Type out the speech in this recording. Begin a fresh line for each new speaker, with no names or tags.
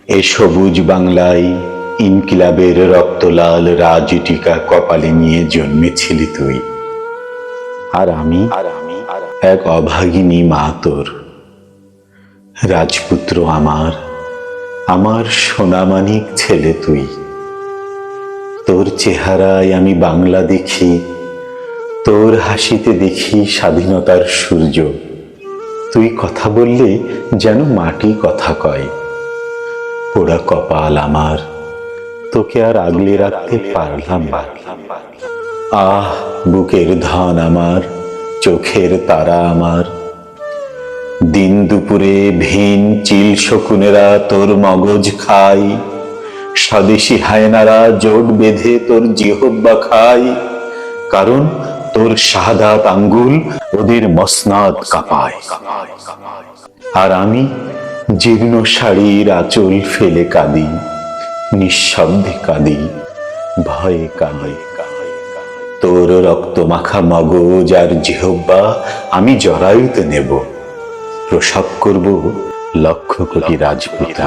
এ সবুজ বাংলায় ইনকিলাবের রক্তলাল রাজটিকা কপালে নিয়ে জন্মেছিলি তুই। আর আমি এক অভাগিনী মা তোর। রাজপুত্র আমার সোনামানিক ছেলে তুই। তোর চেহারায় আমি বাংলা দেখি, তোর হাসিতে দেখি স্বাধীনতার সূর্য। তুই কথা বললে যেন মাটি কথা কয়। পোড়া কপাল আমার, তোকে আর আগলে রাখতে পারলাম না। আহ, বুকের ধন আমার, চোখের তারা আমার। দিন দুপুরে ভিন চিল শকুনেরা তোর মগজ খায়। স্বদেশী হায়নারা জোট বেঁধে তোর জিহব্বা খায়। কারণ তোর শাহাদাত আঙ্গুল ওদের মসনাদ কাঁপায়। আর আমি জীর্ণ শাড়ির আঁচল ফেলে কাঁদি, নিঃশব্দে কাঁদি, ভয়ে কাঁদি। তোর রক্ত মাখা মগজ আর জিহব্বা আমি জরায়ুতে নেব, প্রসব করব লক্ষ কোটি রাজপুত।